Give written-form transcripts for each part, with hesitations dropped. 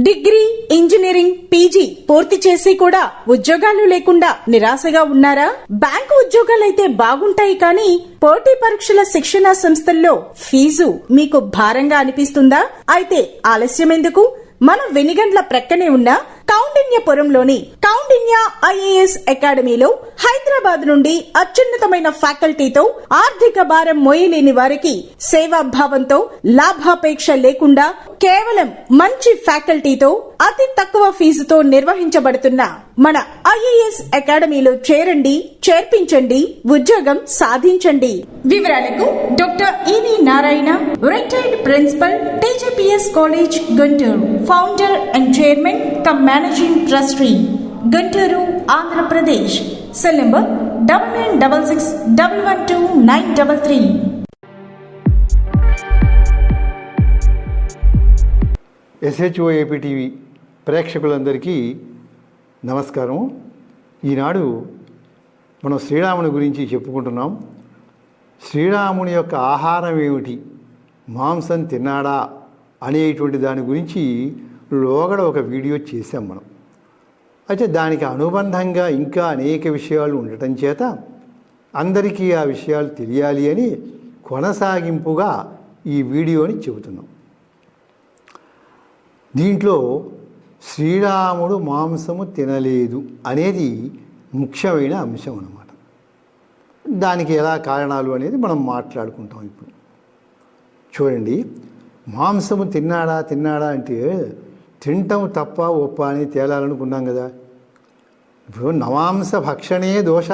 Degree, engineering, PG పూర్తి చేసి కూడా ఉద్యోగాలు లేకుండా నిరాశగా ఉన్నారా? బ్యాంకు ఉద్యోగాలైతే బాగుంటాయి కానీ పోటీ పరీక్షల శిక్షణా సంస్థల్లో ఫీజు మీకు భారంగా అనిపిస్తుందా? అయితే ఆలస్యం ఎందుకు? మన వెనిగండ్ల ప్రక్కనే ఉన్న కౌండిన్యపురంలోని కౌండిన్య ఐఏఎస్ అకాడమీలో హైదరాబాద్ నుండి అత్యున్నతమైన ఫ్యాకల్టీతో ఆర్థిక భారం మోయలేని వారికి సేవాభావంతో లాభాపేక్ష లేకుండా కేవలం మంచి ఫ్యాకల్టీతో అతి తక్కువ ఫీజుతో నిర్వహించబడుతున్న మన ఐఏఎస్ అకాడమీలో చేరండి, చేర్పించండి, ఉద్యోగం సాధించండి. వివరాలకు doctor EV Narayana, retired principal, TGPS college, Guntur, founder and chairman cum managing trustee, Guntur, Andhra Pradesh. Cell number 9966112933. SHOAP TV ప్రేక్షకులందరికీ నమస్కారం. ఈనాడు మనం శ్రీరాముని గురించి చెప్పుకుంటున్నాం. శ్రీరాముని యొక్క ఆహారం ఏమిటి, మాంసం తిన్నాడా అనేటువంటి దాని గురించి లోగడ ఒక వీడియో చేసాం మనం. అయితే దానికి అనుబంధంగా ఇంకా అనేక విషయాలు ఉండటం చేత అందరికీ ఆ విషయాలు తెలియాలి అని కొనసాగింపుగా ఈ వీడియోని చెబుతున్నాం. దీంట్లో శ్రీరాముడు మాంసము తినలేదు అనేది ముఖ్యమైన అంశం అన్నమాట. దానికి ఎలా కారణాలు అనేది మనం మాట్లాడుకుంటాం ఇప్పుడు. చూడండి, మాంసము తిన్నాడా అంటే తింటం తప్ప ఒప్ప అని తేలాలనుకున్నాం కదా. ఇప్పుడు నమాంస భక్షణే దోష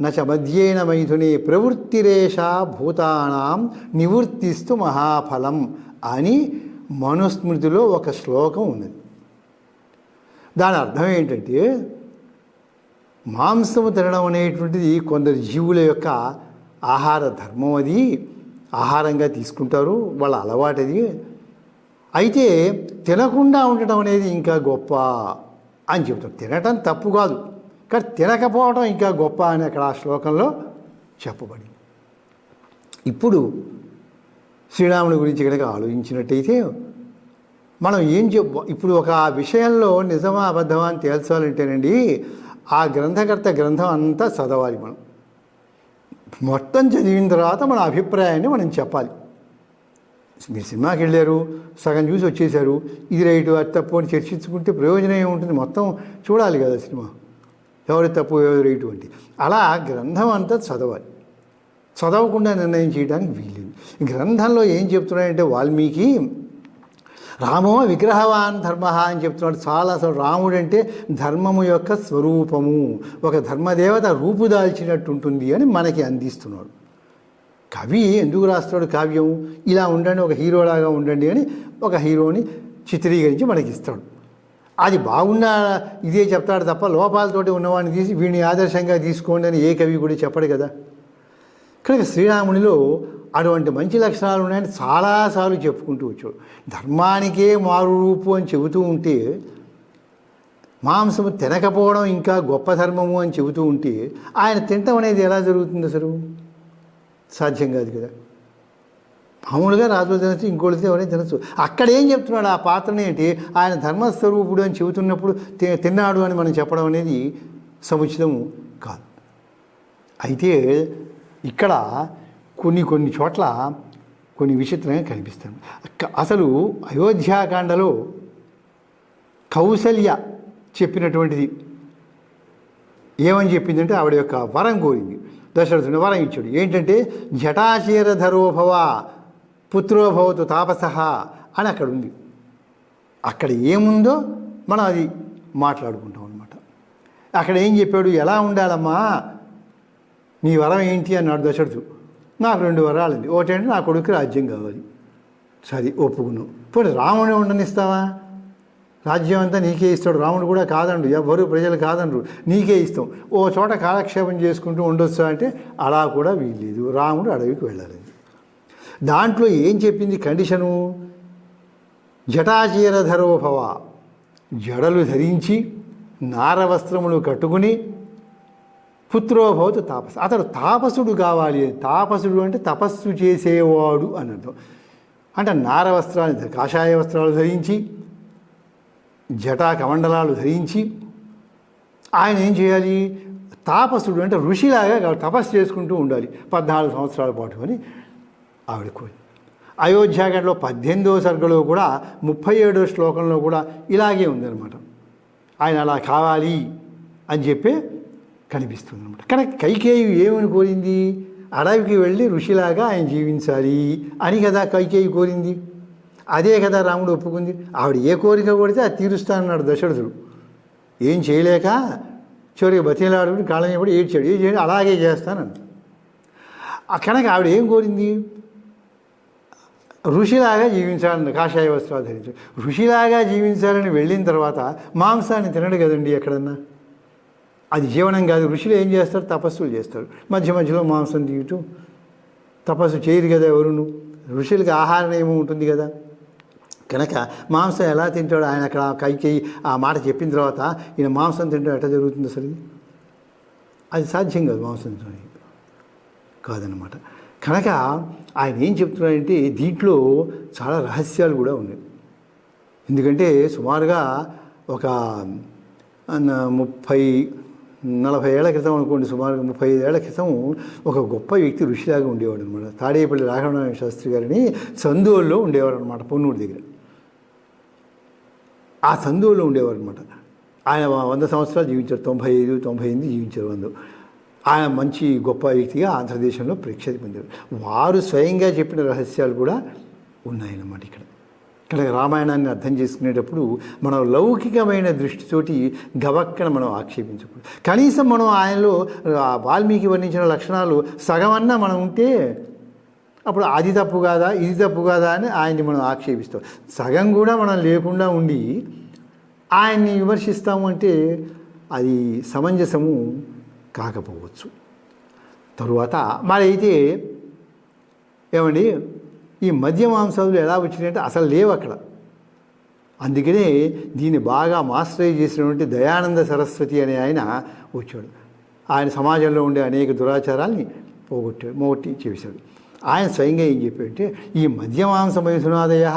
నచ మధ్యేన మైథునే ప్రవృత్తిరేష భూతానాం నివృత్తిస్తు మహాఫలం అని మనుస్మృతిలో ఒక శ్లోకం ఉన్నది. దాని అర్థం ఏంటంటే, మాంసము తినడం అనేటువంటిది కొందరు జీవుల యొక్క ఆహార ధర్మం, అది ఆహారంగా తీసుకుంటారు, వాళ్ళ అలవాటది. అయితే తినకుండా ఉండటం అనేది ఇంకా గొప్ప అని చెప్తారు. తినటం తప్పు కాదు, కానీ తినకపోవడం ఇంకా గొప్ప అని అక్కడ ఆ శ్లోకంలో చెప్పబడింది. ఇప్పుడు శ్రీరాముని గురించి కనుక ఆలోచించినట్టయితే మనం ఇప్పుడు ఒక విషయంలో నిజమా అబద్ధమా అని తేల్చాలంటేనండి, ఆ గ్రంథకర్త గ్రంథం అంతా చదవాలి. మనం మొత్తం చదివిన తర్వాత మన అభిప్రాయాన్ని మనం చెప్పాలి. మీరు సినిమాకి వెళ్ళారు, సగం చూసి వచ్చేసారు, ఇది రైటు అది తప్పు అని చర్చించుకుంటే ప్రయోజనం ఏముంటుంది? మొత్తం చూడాలి కదా సినిమా, ఎవరి తప్పు ఎవరి రైటు అంటే. అలా గ్రంథం అంతా చదవాలి. చదవకుండా నిర్ణయం చేయడానికి వీల్లేదు. గ్రంథంలో ఏం చెప్తున్నాడంటే వాల్మీకి రామో విగ్రహవాన్ ధర్మ అని చెప్తున్నాడు. చాలా అసలు రాముడు అంటే ధర్మము యొక్క స్వరూపము, ఒక ధర్మదేవత రూపుదాల్చినట్టు ఉంటుంది అని మనకి అందిస్తున్నాడు. కవి ఎందుకు రాస్తాడు కావ్యం? ఇలా ఉండండి, ఒక హీరోలాగా ఉండండి అని ఒక హీరోని చిత్రీకరించి మనకి ఇస్తాడు. అది బాగున్నా ఇదే చెప్తాడు తప్ప లోపాలతోటి ఉన్నవాడిని తీసి వీడిని ఆదర్శంగా తీసుకోండి అని ఏ కవి కూడా చెప్పడు కదా. కనుక శ్రీరామునిలో అటువంటి మంచి లక్షణాలు ఉన్నాయని చాలాసార్లు చెప్పుకుంటూ వచ్చాడు. ధర్మానికే మారు రూపు అని చెబుతూ ఉంటే, మాంసము తినకపోవడం ఇంకా గొప్ప ధర్మము అని చెబుతూ ఉంటే, ఆయన తినటం అనేది ఎలా జరుగుతుంది? అసలు సాధ్యం కాదు కదా. మామూలుగా రాజులు తినచ్చు, ఇంకోటి ఎవరైనా తినచ్చు. అక్కడ ఏం చెప్తున్నాడు? ఆ పాత్రని ఏంటి, ఆయన ధర్మస్వరూపుడు అని చెబుతున్నప్పుడు తిన్నాడు అని మనం చెప్పడం అనేది సముచితం కాదు. అయితే ఇక్కడ కొన్ని చోట్ల కొన్ని విచిత్రంగా కనిపిస్తాయి. అసలు అయోధ్యాకాండలో కౌసల్య చెప్పినటువంటిది ఏమని చెప్పిందంటే, ఆవిడ యొక్క వరం కోరింది. దశరథుని వరం ఇచ్చాడు. ఏంటంటే జటాశీరధరోభవ పుత్రోభవతు తాపసః అని అక్కడ ఉంది. అక్కడ ఏముందో మనం అది మాట్లాడుకుంటాం అన్నమాట. అక్కడ ఏం చెప్పాడు, ఎలా ఉండాలమ్మా నీ వరం ఏంటి అన్నాడు దశరథుడు. నాకు 2 వరాలండి. ఒకటంటే నా కొడుకు రాజ్యం కావాలి. సరే ఒప్పుకున్నావు. ఇప్పుడు రాముని ఉండనిస్తావా? రాజ్యం అంతా నీకే ఇస్తాడు. రాముడు కూడా కాదండు, ఎవరు ప్రజలు కాదనరు, నీకే ఇస్తాం. ఓ చోట కాలక్షేపం చేసుకుంటూ ఉండొచ్చా అంటే అలా కూడా వీల్లేదు, రాముడు అడవికి వెళ్ళాలండి. దాంట్లో ఏం చెప్పింది కండిషను? జటాచీరధరోభవ, జడలు ధరించి నారవస్త్రములు కట్టుకుని పుత్రోభవతు తాపస, అతడు తాపసుడు కావాలి. తాపసుడు అంటే తపస్సు చేసేవాడు అని అర్థం. అంటే నార వస్త్రాలు, కాషాయ వస్త్రాలు ధరించి జటా కమండలాలు ధరించి ఆయన ఏం చేయాలి, తాపసుడు అంటే ఋషిలాగా తపస్సు చేసుకుంటూ ఉండాలి 14 సంవత్సరాల పాటు అని ఆవిడ కోరి. అయోధ్యాకాండలో 18వ సర్గలో కూడా 37వ శ్లోకంలో కూడా ఇలాగే ఉందన్నమాట. ఆయన అలా కావాలి అని చెప్పే కనిపిస్తుంది అనమాట. కానీ కైకేయి ఏమని కోరింది, అడవికి వెళ్ళి ఋషిలాగా ఆయన జీవించాలి అని కదా కైకేయి కోరింది. అదే కదా రాముడు ఒప్పుకుంది. ఆవిడ ఏ కోరిక కోరితే అది తీరుస్తానన్నాడు దశరథుడు. ఏం చేయలేక చివరికి బతిలాడు కాళ్ళని కూడా ఏడ్చాడు. ఏం చేయాలి, అలాగే చేస్తానని. కనుక ఆవిడ ఏం కోరింది, ఋషిలాగా జీవించాలని, కాషాయ వస్త్రాలు ధరించాలి. ఋషిలాగా జీవించాలని వెళ్ళిన తర్వాత మాంసాన్ని తినడు కదండి ఎక్కడన్నా, అది జీవనం కాదు. ఋషులు ఏం చేస్తారు, తపస్సులు చేస్తారు. మధ్య మధ్యలో మాంసం తీయటం, తపస్సు చేయరు కదా ఎవరును. ఋషులకి ఆహార నియమం ఉంటుంది కదా. కనుక మాంసం ఎలా తింటాడు ఆయన అక్కడ కైకేయి ఆ మాట చెప్పిన తర్వాత ఈయన మాంసం తింటాడు, ఎట్లా జరుగుతుంది అసలు? అది సాధ్యం కాదు, మాంసం కాదనమాట. కనుక ఆయన ఏం చెప్తున్నాడంటే దీంట్లో చాలా రహస్యాలు కూడా ఉన్నాయి. ఎందుకంటే సుమారుగా ఒక 30-40 ఏళ్ల క్రితం అనుకోండి, సుమారుగా 35 ఏళ్ల క్రితం ఒక గొప్ప వ్యక్తి ఋషిలాగా ఉండేవాడు అనమాట. తాడేపల్లి రాఘవనారాయణ శాస్త్రి గారిని సందోల్లో ఉండేవారు అనమాట, పొన్నూరు దగ్గర. ఆ సందోల్లో ఉండేవారు అనమాట. ఆయన 100 సంవత్సరాలు జీవించారు, 95-98 జీవించారు 100. ఆయన మంచి గొప్ప వ్యక్తిగా ఆంధ్రదేశంలో ప్రఖ్యాతి పొందారు. వారు స్వయంగా చెప్పిన రహస్యాలు కూడా ఉన్నాయన్నమాట ఇక్కడ. ఇక్కడ రామాయణాన్ని అర్థం చేసుకునేటప్పుడు మనం లౌకికమైన దృష్టితోటి గవక్కన మనం ఆక్షేపించకూడదు. కనీసం మనం ఆయనలో వాల్మీకి వర్ణించిన లక్షణాలు సగమన్నా మనం ఉంటే అప్పుడు అది తప్పు కాదా ఇది తప్పు కాదా అని ఆయన్ని మనం ఆక్షేపిస్తాం. సగం కూడా మనం లేకుండా ఉండి ఆయన్ని విమర్శిస్తాము అంటే అది సమంజసము కాకపోవచ్చు. తరువాత మరి అయితే ఏమండి, ఈ మద్య మాంసాలు ఎలా వచ్చినాయంటే అసలు లేవు అక్కడ. అందుకనే దీన్ని బాగా మాస్టరైజ్ చేసినటువంటి దయానంద సరస్వతి అనే ఆయన వచ్చాడు. ఆయన సమాజంలో ఉండే అనేక దురాచారాల్ని పోగొట్టి చేశాడు. ఆయన స్వయంగా ఏం చెప్పాడంటే ఈ మద్య మాంస మైథునాదయ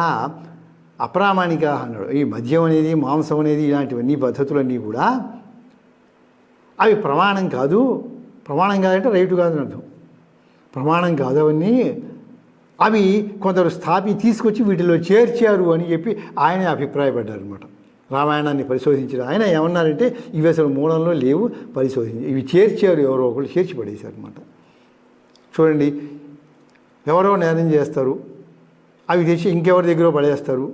అప్రామాణిక అన్నాడు. ఈ మద్యం అనేది మాంసం అనేది ఇలాంటివన్నీ పద్ధతులన్నీ కూడా అవి ప్రమాణం కాదు. ప్రమాణం కాదంటే రైటు కాదని అర్థం. ప్రమాణం కాదు అవన్నీ, అవి కొందరు తీసుకొచ్చి వీటిలో చేర్చారు అని చెప్పి ఆయన అభిప్రాయపడ్డారు అనమాట. రామాయణాన్ని పరిశోధించిన ఆయన ఏమన్నారంటే ఇవి అసలు మూలంలో లేవు, పరిశోధించి ఇవి చేర్చారు, ఎవరో ఒకరు చేర్చి పడేశారు అనమాట. చూడండి, ఎవరో నేరం చేస్తారు, అవి తెచ్చి ఇంకెవరి దగ్గర పడేస్తారు.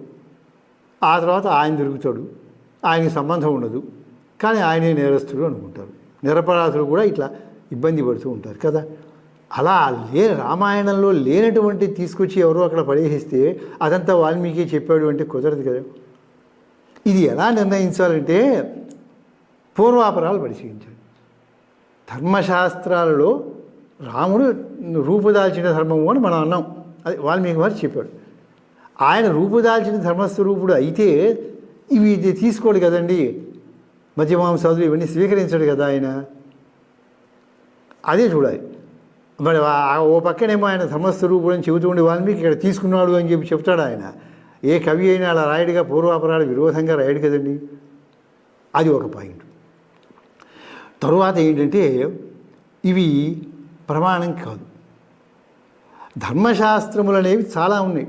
ఆ తర్వాత ఆయన దొరుకుతాడు, ఆయనకి సంబంధం ఉండదు, కానీ ఆయనే నేరస్తుడు అనుకుంటారు. నిరపరాధులు కూడా ఇట్లా ఇబ్బంది పడుతూ ఉంటారు కదా. అలా రామాయణంలో లేనటువంటి తీసుకొచ్చి ఎవరో అక్కడ పడేసిస్తే అదంతా వాల్మీకి చెప్పాడు అంటే కుదరదు కదా. ఇది ఎలా నిర్ణయించాలంటే పూర్వాపరాలు పరిశీలించాలి. ధర్మశాస్త్రాలలో రాముడు రూపుదాల్చిన ధర్మము అని మనం అన్నాం, అది వాల్మీకి వారు చెప్పాడు. ఆయన రూపుదాల్చిన ధర్మస్వరూపుడు అయితే ఇవి తీసుకోడు కదండి, మద్యమాంసాదులు ఇవన్నీ స్వీకరించాడు కదా ఆయన. అదే చూడాలి. మరి ఓ పక్కనేమో ఆయన ధర్మస్వరూపుడు అని చెబుతుండే వాల్మీకి ఇక్కడ తీసుకున్నాడు అని చెప్పి చెప్తాడు ఆయన. ఏ కవి అయినా అలా రాయడుగా, పూర్వాపరాలు విరోధంగా రాయడు కదండి. అది ఒక పాయింట్. తరువాత ఏంటంటే ఇవి ప్రమాణం కాదు. ధర్మశాస్త్రములు అనేవి చాలా ఉన్నాయి.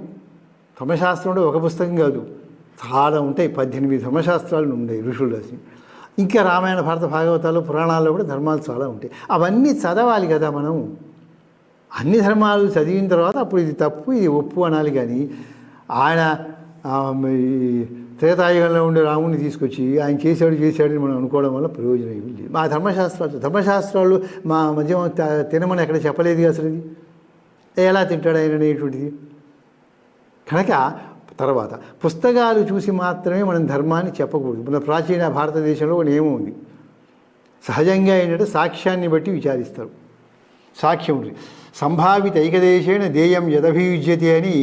ధర్మశాస్త్రం అంటే ఒక పుస్తకం కాదు, చాలా ఉంటాయి. 18 ధర్మశాస్త్రాలు ఉన్నాయి ఋషులు రాసి. ఇంకా రామాయణ భారత భాగవతాలు పురాణాల్లో కూడా ధర్మాలు చాలా ఉంటాయి. అవన్నీ చదవాలి కదా మనం. అన్ని ధర్మాలు చదివిన తర్వాత అప్పుడు ఇది తప్పు ఇది ఒప్పు అనాలి. కానీ ఆయన త్రేతాయుగంలో ఉండే రాముడిని తీసుకొచ్చి ఆయన చేశాడని మనం అనుకోవడం వల్ల ప్రయోజనం ఏమీ లేదు. మా ధర్మశాస్త్రాలు మా మధ్య తినమని ఎక్కడ చెప్పలేదు అసలు. ఇది ఎలా తింటాడు ఆయన అనేటువంటిది. కనుక తర్వాత పుస్తకాలు చూసి మాత్రమే మనం ధర్మాన్ని చెప్పకూడదు. మన ప్రాచీన భారతదేశంలో ఒక నియమం ఉంది. సహజంగా ఏంటంటే సాక్ష్యాన్ని బట్టి విచారిస్తారు. సాక్ష్యం ఉంది. సంభావిత ఐకదేశేన దేయం యదభియుజ్యతి అని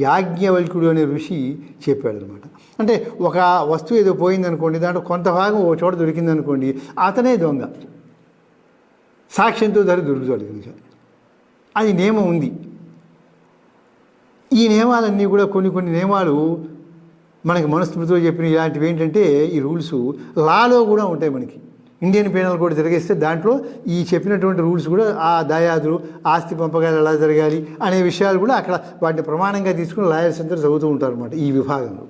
యాజ్ఞవల్కుడు అనే ఋషి చెప్పాడు అనమాట. అంటే ఒక వస్తువు ఏదో పోయిందనుకోండి, దాంట్లో కొంత భాగం ఓ చోట దొరికిందనుకోండి, అతనే దొంగ, సాక్ష్యంతో దొరుకుతాడు కనుక అది నియమం ఉంది. ఈ నియమాలన్నీ కూడా కొన్ని నియమాలు మనకి మనుస్మృతిలో చెప్పిన ఇలాంటివి ఏంటంటే ఈ రూల్స్ లాలో కూడా ఉంటాయి. మనకి ఇండియన్ పీనల్ కోడ్ తిరిగేస్తే దాంట్లో ఈ చెప్పినటువంటి రూల్స్ కూడా ఆ దాయాదులు ఆస్తి పంపకాలు ఎలా జరగాలి అనే విషయాలు కూడా అక్కడ వాటిని ప్రమాణంగా తీసుకుని లాయర్స్ అందరూ చదువుతూ ఉంటారు అన్నమాట ఈ విభాగంలో.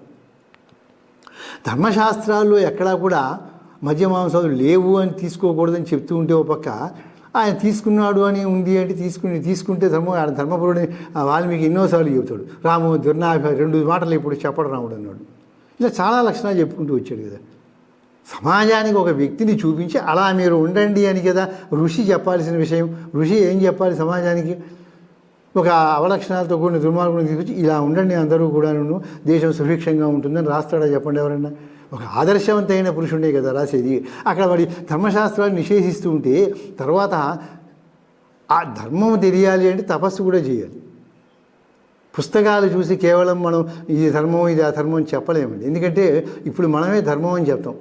ధర్మశాస్త్రాల్లో ఎక్కడా కూడా మద్య మాంసాలు లేవు అని తీసుకోకూడదని చెప్తూ ఉంటే ఒక పక్క ఆయన తీసుకున్నాడు అని ఉంది అంటే తీసుకుంటే ధర్మపురుడిని వాల్మీకి ఎన్నోసార్లు చెబుతాడు. రాము దుర్నాభ 2 మాటలు ఇప్పుడు చెప్పడు రాముడు అన్నాడు. ఇలా చాలా లక్షణాలు చెప్పుకుంటూ వచ్చాడు కదా. సమాజానికి ఒక వ్యక్తిని చూపించి అలా మీరు ఉండండి అని కదా ఋషి చెప్పాల్సిన విషయం. ఋషి ఏం చెప్పాలి సమాజానికి? ఒక అవలక్షణాలతో కూడిన దుర్మార్గుని తీసుకొచ్చి ఇలా ఉండండి అందరూ కూడాను, దేశం సుభిక్షంగా ఉంటుందని రాస్తాడా చెప్పండి ఎవరన్నా? ఒక ఆదర్శవంతమైన పురుషుడే కదా రాసేది. అక్కడ వాడి ధర్మశాస్త్రాలు నిషేధిస్తూ ఉంటే తర్వాత ఆ ధర్మం తెలియాలి అంటే తపస్సు కూడా చేయాలి. పుస్తకాలు చూసి కేవలం మనం ఇది ధర్మం ఇది అధర్మం అని చెప్పలేమండి. ఎందుకంటే ఇప్పుడు మనమే ధర్మం అని చెప్తాం.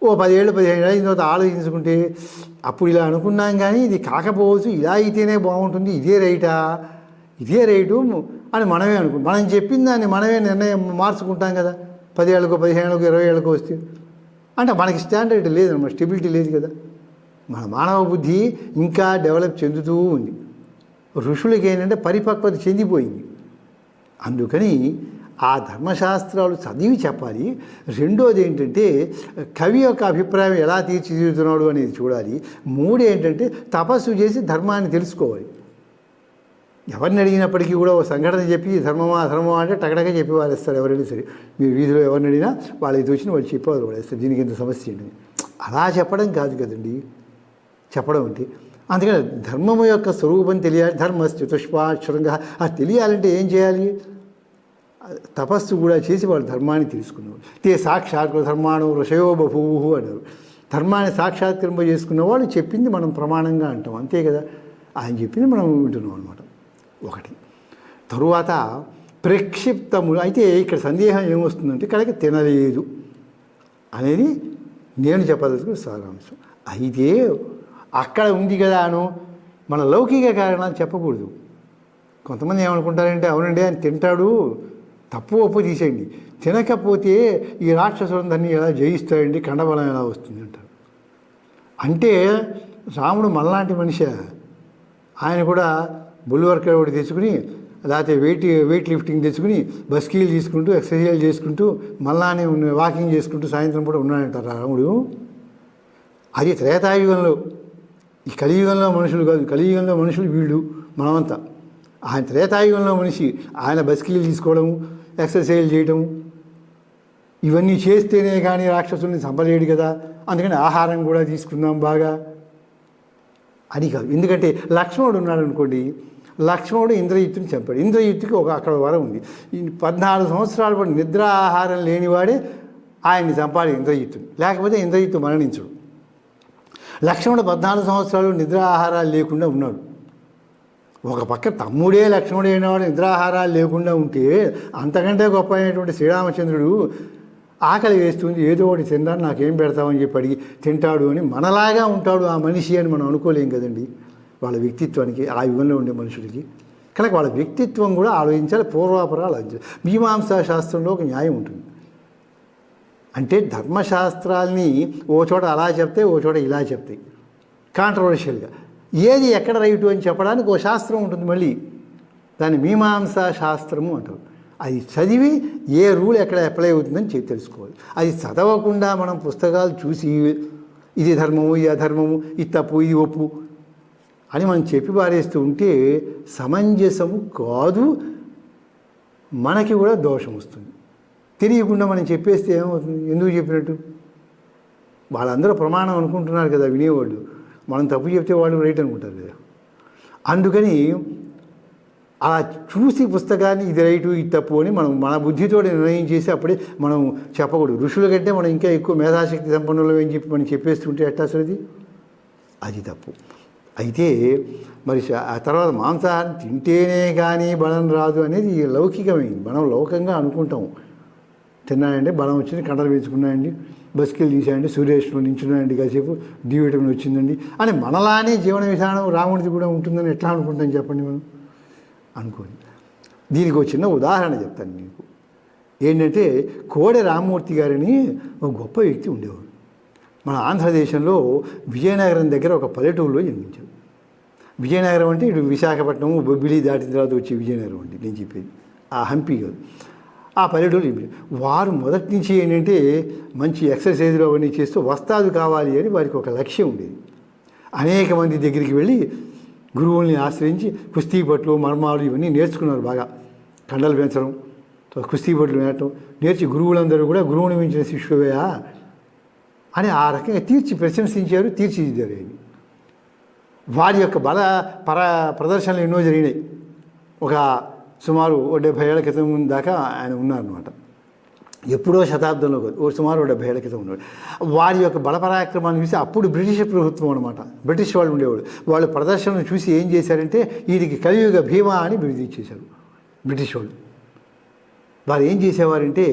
ఓ 10 ఏళ్ళు 15 ఏళ్ళ తర్వాత ఆలోచించుకుంటే అప్పుడు ఇలా అనుకున్నాం కానీ ఇది కాకపోవచ్చు, ఇలా అయితేనే బాగుంటుంది, ఇదే రైటు అని మనమే అనుకుంటాం. మనం చెప్పిన దాన్ని మనమే నిర్ణయం మార్చుకుంటాం కదా. 10 ఏళ్ళకో 15 ఏళ్ళకో 20 ఏళ్ళకో వస్తే అంటే మనకి స్టాండర్డ్ లేదన్నమాట, స్టెబిలిటీ లేదు కదా. మన మానవ బుద్ధి ఇంకా డెవలప్ చెందుతూ ఉంది. ఋషులకి ఏంటంటే పరిపక్వత చెందిపోయింది. అందుకని ఆ ధర్మశాస్త్రాలు చదివి చెప్పాలి. రెండోది ఏంటంటే కవి యొక్క అభిప్రాయం ఎలా తీర్చిదిద్దుతున్నాడు అనేది చూడాలి. 3 ఏంటంటే తపస్సు చేసి ధర్మాన్ని తెలుసుకోవాలి. ఎవరిని అడిగినప్పటికీ కూడా ఒక సంఘటన చెప్పి ధర్మమా అధర్మమా అంటే టకటగా చెప్పి వారేస్తారు. ఎవరైనా సరే మీరు వీధిలో ఎవరిని అడిగినా వాళ్ళకి తోచిన వాళ్ళు చెప్పి వారేస్తారు. దీనికి ఇంత సమస్య ఏంటి అలా చెప్పడం కాదు కదండి చెప్పడం అంటే. అందుకని ధర్మము యొక్క స్వరూపం తెలియాలి. ధర్మశ్చతుష్పాక్షరంగా అది తెలియాలంటే ఏం చేయాలి? తపస్సు కూడా చేసి వాళ్ళు ధర్మాన్ని తెలుసుకున్నారు. తే సాక్షాత్ ధర్మాణు ఋషయో బభూవు అన్నారు. ధర్మాన్ని సాక్షాత్కరింప చేసుకున్న వాళ్ళు చెప్పింది మనం ప్రమాణంగా అంటాం, అంతే కదా. ఆయన చెప్పింది మనం వింటున్నాం అనమాట. ఒకటి తరువాత ప్రక్షిప్తములు అయితే ఇక్కడ సందేహం ఏమొస్తుందంటే కనుక తినలేదు అనేది నేను చెప్పదలుచుకున్న సారాంశం. అయితే అక్కడ ఉంది కదా అను మన లౌకిక కారణాలు చెప్పకూడదు. కొంతమంది ఏమనుకుంటారంటే అవునండి ఆయన తింటాడు, తప్పు ఒప్పు తీసేయండి, తినకపోతే ఈ రాక్షసులందరినీ ఎలా జయిస్తాయండి, కండబలం ఎలా వస్తుంది అంటారు. అంటే రాముడు మనలాంటి మనిషి, ఆయన కూడా బుల్ వర్కర్ ఒకటి తెచ్చుకుని లేకపోతే వెయిట్ లిఫ్టింగ్ తెచ్చుకుని బస్కీలు తీసుకుంటూ ఎక్సర్సైజ్ చేసుకుంటూ మళ్ళానే వాకింగ్ చేసుకుంటూ సాయంత్రం కూడా ఉన్నాడంటారు రాముడు. అది త్రేతాయుగంలో. ఈ కలియుగంలో మనుషులు కాదు, కలియుగంలో మనుషులు వీళ్ళు మనమంతా. ఆయన త్రేతాయుగంలో మనిషి, ఆయన బస్కీలు తీసుకోవడం ఎక్సర్సైజ్ చేయడం ఇవన్నీ చేస్తేనే కానీ రాక్షసుల్ని చంపలేడు కదా. అందుకని ఆహారం కూడా తీసుకుందాం బాగా అని కాదు. ఎందుకంటే లక్ష్మణుడు ఉన్నాడు అనుకోండి, లక్ష్మణుడు ఇంద్రజిత్తుని చంపాడు. ఇంద్రజిత్తుకి అక్కడ వరం ఉంది. 14 సంవత్సరాల పాటు నిద్ర ఆహారం లేనివాడే ఆయన్ని చంపాలి ఇంద్రజిత్తుని, లేకపోతే ఇంద్రజిత్తు మరణించడు. లక్ష్మణుడు 14 సంవత్సరాలు నిద్ర ఆహారాలు లేకుండా ఉన్నాడు. ఒక పక్క తమ్ముడే లక్ష్మణుడు అయినవాడు నిద్రాహారాలు లేకుండా ఉంటే అంతకంటే గొప్ప అయినటువంటి శ్రీరామచంద్రుడు ఆకలి వేస్తుంది, ఏదో ఒకటి తింటాను నాకేం పెడతామని చెప్పి అడిగి తింటాడు అని మనలాగా ఉంటాడు ఆ మనిషి అని మనం అనుకోలేం కదండి. వాళ్ళ వ్యక్తిత్వానికి ఆ యుగంలో ఉండే మనుషులకి కనుక వాళ్ళ వ్యక్తిత్వం కూడా ఆలోచించాలి, పూర్వాపరాలు ఆలోచించాలి. మీమాంసా శాస్త్రంలో ఒక న్యాయం ఉంటుంది. అంటే ధర్మశాస్త్రాల్ని ఓ చోట అలా చెప్తే ఓ చోట ఇలా చెప్తాయి కాంట్రవర్షియల్గా. ఏది ఎక్కడ రైటు అని చెప్పడానికి ఓ శాస్త్రం ఉంటుంది, మళ్ళీ దాన్ని మీమాంసా శాస్త్రము అంటారు. అది చదివి ఏ రూల్ ఎక్కడ అప్లై అవుతుందని తెలుసుకోవాలి. అది చదవకుండా మనం పుస్తకాలు చూసి ఇది ధర్మము ఇది అధర్మము ఇది తప్పు ఇది ఒప్పు అని మనం చెప్పి పారేస్తూ ఉంటే సమంజసము కాదు, మనకి కూడా దోషం వస్తుంది. తెలియకుండా మనం చెప్పేస్తే ఏమవుతుంది? ఎందుకు చెప్పినట్టు? వాళ్ళందరూ ప్రమాణం అనుకుంటున్నారు కదా వినేవాళ్ళు, మనం తప్పు చెప్తే వాళ్ళు రైట్ అనుకుంటారు కదా. అందుకని అలా చూసి పుస్తకాన్ని ఇది రైటు ఇది తప్పు అని మనం మన బుద్ధితో నిర్ణయం చేసి అప్పుడే మనం చెప్పకూడదు. ఋషుల కంటే మనం ఇంకా ఎక్కువ మేధాశక్తి సంపన్నులు అని చెప్పి మనం చెప్పేస్తుంటే ఎట్టా అసలు అది తప్పు. అయితే మరి ఆ తర్వాత మాంసాహారం తింటేనే కానీ బలం రాదు అనేది లౌకికమైంది. మనం లౌకంగా అనుకుంటాం, తిన్నాయండి బలం వచ్చింది, కండలు పెంచుకున్నాయండి, బస్కిలు తీసాయండి, సూర్యేశ్వరుడు నించున్నాయండి, కాసేపు డి విటమిన్ వచ్చిందండి అని మనలానే జీవన విధానం రాముడిది కూడా ఉంటుందని ఎట్లా అనుకుంటాం చెప్పండి మనం? అనుకోండి. దీనికి ఒక చిన్న ఉదాహరణ చెప్తాను మీకు. ఏంటంటే కోడె రామ్మూర్తి గారని ఒక గొప్ప వ్యక్తి ఉండేవాడు. మన ఆంధ్రదేశంలో విజయనగరం దగ్గర ఒక పల్లెటూరులో జన్మించాడు. విజయనగరం అంటే ఇటు విశాఖపట్నం బొబ్బిలి దాటిన తర్వాత వచ్చే విజయనగరం అండి నేను చెప్పేది, ఆ హంపి కాదు. ఆ పల్లెటూరు వారు మొదటి నుంచి ఏంటంటే మంచి ఎక్సర్సైజ్లు అవన్నీ చేస్తూ వస్తాదు కావాలి అని వారికి ఒక లక్ష్యం ఉండేది. అనేక మంది దగ్గరికి వెళ్ళి గురువుల్ని ఆశ్రయించి కుస్తీ పట్లు మర్మాలు ఇవన్నీ నేర్చుకున్నారు. బాగా కండలు పెంచడం, కుస్తీ పట్లు నేర్చడం నేర్చి గురువులందరూ కూడా గురువుని మించిన శిష్యువేయా అని ఆ రకంగా ప్రశంసించారు, తీర్చిదిద్దారు. వారి యొక్క బల ప్రదర్శనలు ఎన్నో జరిగినాయి. ఒక సుమారు 70 ఏళ్ల క్రితం దాకా ఆయన ఉన్నారన్నమాట. ఎప్పుడో శతాబ్దంలో కాదు, సుమారు 70 ఏళ్ల క్రితం ఉన్నాడు. వారి యొక్క బలపరాక్రమాన్ని చూసి అప్పుడు బ్రిటిష్ ప్రభుత్వం అనమాట, బ్రిటిష్ వాళ్ళు ఉండేవాడు. వాళ్ళు ప్రదర్శనను చూసి ఏం చేశారంటే వీరికి కలియుగ భీమా అని బిరుదిచ్చేశారు బ్రిటిష్ వాళ్ళు. వారు ఏం చేసేవారంటే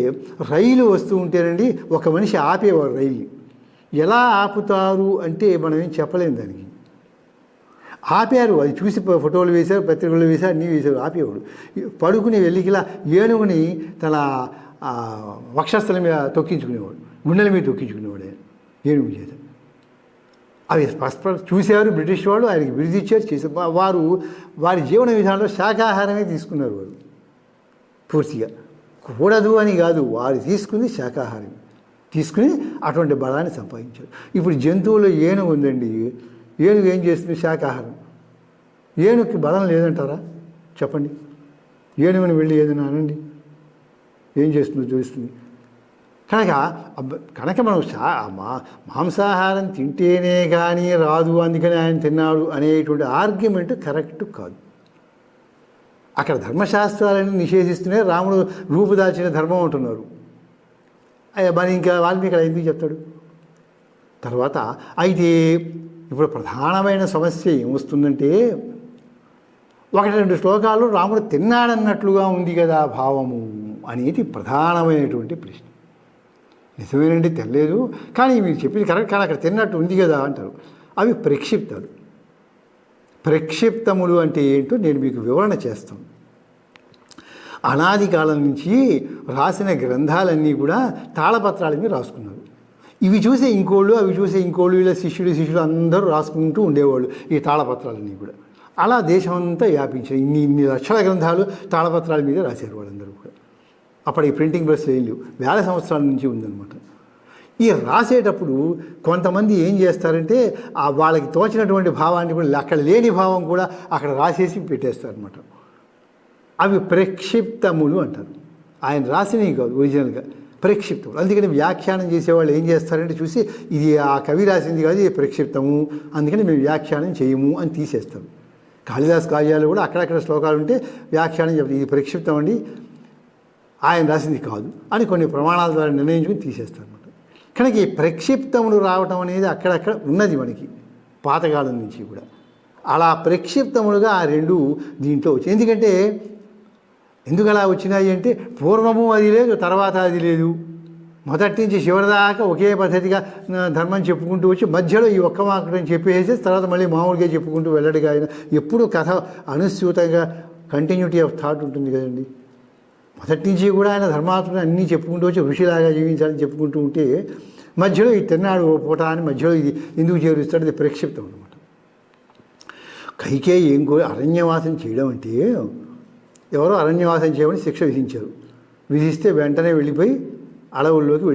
రైలు వస్తూ ఉంటేనండి ఒక మనిషి ఆపేవారు. రైలు ఎలా ఆపుతారు అంటే మనం ఏం చెప్పలేము దానికి. ఆపారు, అది చూసి ఫోటోలు వేశారు, పత్రికలు వేశారు, అన్నీ వేశారు. ఆపేవాడు పడుకుని వెళ్ళికిలా ఏనుగుని తన వక్షస్థలం మీద తొక్కించుకునేవాడు, గుండెల మీద తొక్కించుకునేవాడు ఏనుగు చేత. అవి చూశారు బ్రిటిష్ వాళ్ళు, ఆయనకి బిరుదిచ్చారు, చేశారు. వారి జీవన విధానంలో శాకాహారమే తీసుకున్నారు. వారు పూర్తిగా కూడదు అని కాదు, వారు తీసుకుంది శాకాహారం తీసుకుని అటువంటి బలాన్ని సంపాదించారు. ఇప్పుడు జంతువుల్లో ఏనుగు ఉందండి, ఏనుగు ఏం చేస్తుంది? శాకాహారం. ఏనుగుకి బలం లేదంటారా? చెప్పండి. ఏనుగుని వెళ్ళి ఏదైనా అనండి, ఏం చేస్తుందో చూస్తుంది. కనుక మనం మాంసాహారం తింటేనే కానీ రాదు, అందుకని ఆయన తిన్నాడు అనేటువంటి ఆర్గ్యుమెంట్ కరెక్ట్ కాదు. అక్కడ ధర్మశాస్త్రాలను నిషేధిస్తూనే రాముడు రూపుదాల్చిన ధర్మం అంటున్నారు. మరి ఇంకా వాల్మీకి ఇక్కడ ఎందుకు చెప్తాడు? తర్వాత అయితే ఇప్పుడు ప్రధానమైన సమస్య ఏమొస్తుందంటే 1-2 శ్లోకాలు రాముడు తిన్నాడన్నట్లుగా ఉంది కదా భావము అనేది ప్రధానమైనటువంటి ప్రశ్న. నిజమేనండి, తెల్లేదు, కానీ మీరు చెప్పింది కరెక్ట్, కానీ అక్కడ తిన్నట్టు ఉంది కదా అంటారు. అవి ప్రక్షిప్తాలు. ప్రక్షిప్తములు అంటే ఏంటో నేను మీకు వివరణ చేస్తాను. అనాది కాలం నుంచి రాసిన గ్రంథాలన్నీ కూడా తాళపత్రాల మీద రాసుకున్నారు. ఇవి చూసే ఇంకోళ్ళు, అవి చూసే ఇంకోళ్ళు, ఇలా శిష్యులు అందరూ రాసుకుంటూ ఉండేవాళ్ళు ఈ తాళపత్రాలన్నీ కూడా. అలా దేశమంతా వ్యాపించాయి. ఇన్ని లక్షల గ్రంథాలు తాళపత్రాల మీద రాశారు వాళ్ళందరూ కూడా. అప్పుడు ఈ ప్రింటింగ్ ప్రెస్ లేని వేల సంవత్సరాల నుంచి ఉందన్నమాట. ఈ రాసేటప్పుడు కొంతమంది ఏం చేస్తారంటే వాళ్ళకి తోచినటువంటి భావాన్ని కూడా, అక్కడ లేని భావం కూడా అక్కడ రాసేసి పెట్టేస్తారనమాట. అవి ప్రక్షిప్తములు అంటారు. ఆయన రాసినవి కాదు, ఒరిజినల్గా ప్రక్షిప్తములు. అందుకని వ్యాఖ్యానం చేసేవాళ్ళు ఏం చేస్తారంటే చూసి ఇది ఆ కవి రాసింది కాదు, ఇది ప్రక్షిప్తము, అందుకని మేము వ్యాఖ్యానం చేయము అని తీసేస్తాం. కాళిదాస్ కావ్యాలు కూడా అక్కడక్కడ శ్లోకాలు ఉంటే వ్యాఖ్యానం చెప్తారు, ఇది ప్రక్షిప్తం అండి, ఆయన రాసింది కాదు అని కొన్ని ప్రమాణాల ద్వారా నిర్ణయించుకుని తీసేస్తారు అనమాట. కనుక ఈ ప్రక్షిప్తములు రావటం అనేది అక్కడక్కడ ఉన్నది మనకి పాతకాలం నుంచి కూడా. అలా ప్రక్షిప్తములుగా ఆ రెండు దీంట్లో వచ్చాయి. ఎందుకంటే ఎందుకు అలా వచ్చినాయి అంటే పూర్వము అది లేదు, తర్వాత అది లేదు. మొదటి నుంచి చివరి దాకా ఒకే పద్ధతిగా ధర్మం చెప్పుకుంటూ వచ్చి మధ్యలో ఈ ఒక్క మాటని చెప్పేసి తర్వాత మళ్ళీ మామూలుగా చెప్పుకుంటూ వెళ్ళడిగా ఆయన ఎప్పుడు కథ అనుస్యూతంగా కంటిన్యూటీ ఆఫ్ థాట్ ఉంటుంది కదండి. మొదటి నుంచి కూడా ఆయన ధర్మాత్మని అన్నీ చెప్పుకుంటూ వచ్చి ఋషిలాగా జీవించాలని చెప్పుకుంటూ ఉంటే మధ్యలో ఈ తిన్నాడు ఓ పూట అని మధ్యలో ఇది ఎందుకు చేరుస్తాడు? ఇది ప్రక్షిప్తం అనమాట. కైకేయి ఏం అరణ్యవాసం చేయడం అంటే, ఎవరో అరణ్యవాసం చేయమని శిక్ష విధించారు. విధిస్తే వెంటనే వెళ్ళిపోయి అడవుల్లోకి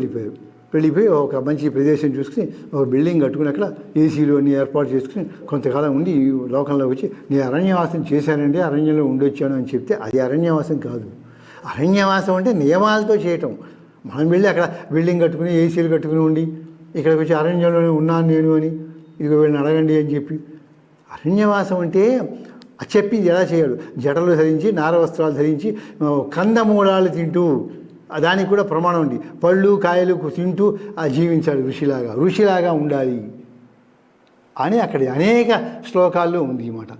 వెళ్ళిపోయి ఒక మంచి ప్రదేశం చూసుకుని ఒక బిల్డింగ్ కట్టుకుని అక్కడ ఏసీలు అన్నీ ఏర్పాటు చేసుకుని కొంతకాలం ఉండి లోకంలోకి వచ్చి నేను అరణ్యవాసం చేశానండి, అరణ్యంలో ఉండొచ్చాను అని చెప్తే అది అరణ్యవాసం కాదు. అరణ్యవాసం అంటే నియమాలతో చేయటం. మనం వెళ్ళి అక్కడ బిల్డింగ్ కట్టుకుని ఏసీలు కట్టుకుని ఉండి ఇక్కడికి వచ్చి అరణ్యంలోనే ఉన్నాను నేను అని ఇదిగో వీళ్ళని అడగండి అని చెప్పి అరణ్యవాసం అంటే చెప్పింది ఎలా చేయాడు? జటలు ధరించి, నార వస్త్రాలు ధరించి, కందమూలాలు తింటూ, దానికి కూడా ప్రమాణం ఉంది, పళ్ళు కాయలు తింటూ జీవించాడు ఋషిలాగా ఉండాలి అని అక్కడ అనేక శ్లోకాల్లో ఉంది అన్నమాట.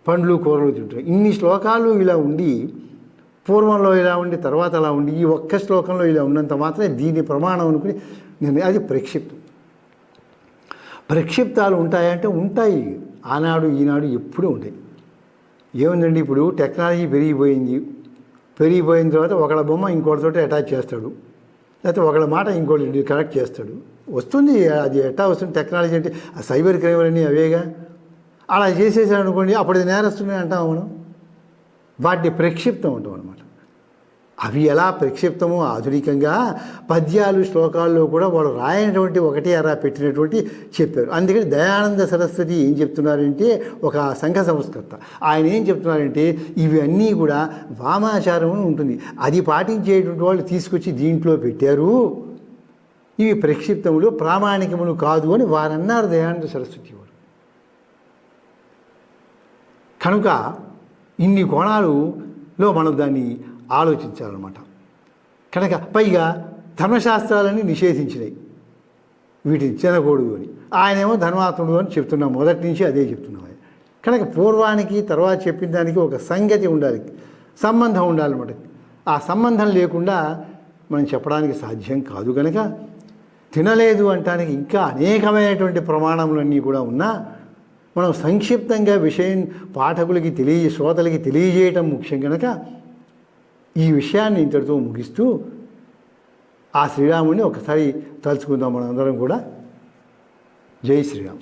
పండ్లు కూరలు తింటారు. ఇన్ని శ్లోకాలు ఇలా ఉండి పూర్వంలో ఇలా ఉండి తర్వాత అలా ఉండి ఈ ఒక్క శ్లోకంలో ఇలా ఉన్నంత మాత్రమే దీన్ని ప్రమాణం అనుకుని నేను అది ప్రక్షిప్తం. ప్రక్షిప్తాలు ఉంటాయంటే ఉంటాయి, ఆనాడు ఈనాడు ఎప్పుడూ ఉంటాయి. ఏముందండి, ఇప్పుడు టెక్నాలజీ పెరిగిపోయింది, పెరిగిపోయిన తర్వాత ఒకళ్ళ బొమ్మ ఇంకోటితోటి అటాచ్ చేస్తాడు, లేకపోతే ఒకళ్ళ మాట ఇంకోటి కనెక్ట్ చేస్తాడు. వస్తుంది, అది ఎట్టా వస్తుంది టెక్నాలజీ అంటే ఆ సైబర్ క్రైమ్ అని అవేగా. అలా చేసేసాడు అనుకోండి, అప్పుడు నేరస్తున్నాయి అంటాం మనం. వాటిని ప్రక్షిప్తం అంటాం అనమాట. అవి ఎలా ప్రక్షిప్తమో ఆధునికంగా పద్యాలు శ్లోకాల్లో కూడా వాళ్ళు రాయనటువంటి ఒకటి అరా పెట్టినటువంటి చెప్పారు. అందుకని దయానంద సరస్వతి ఏం చెప్తున్నారంటే, ఒక సంఘ సంస్కర్త, ఆయన ఏం చెప్తున్నారంటే ఇవన్నీ కూడా వామాచారం అని ఉంటుంది, అది పాటించేటువంటి వాళ్ళు తీసుకొచ్చి దీంట్లో పెట్టారు, ఇవి ప్రక్షిప్తములు ప్రామాణికములు కాదు అని వారన్నారు దయానంద సరస్వతి వారు. కనుక ఇన్ని కోణాలలో మనం దాన్ని ఆలోచించాలన్నమాట. కనుక పైగా ధర్మశాస్త్రాలన్నీ నిషేధించినాయి, వీటిని తినకూడదు అని. ఆయనేమో ధర్మాత్ముడు అని చెప్తున్నాం, మొదటి నుంచి అదే చెప్తున్నాం. కనుక పూర్వానికి తర్వాత చెప్పిన దానికి ఒక సంగతి ఉండాలి, సంబంధం ఉండాలన్నమాట. ఆ సంబంధం లేకుండా మనం చెప్పడానికి సాధ్యం కాదు. కనుక తినలేదు అంటానికి ఇంకా అనేకమైనటువంటి ప్రమాణములన్నీ కూడా ఉన్నా మనం సంక్షిప్తంగా విషయం పాఠకులకి శ్రోతలకి తెలియజేయటం ముఖ్యం. కనుక ఈ విషయాన్ని ఇంతటితో ముగిస్తూ ఆ శ్రీరాముడిని ఒకసారి తలుచుకుందాం మనందరం కూడా. జై శ్రీరామ్.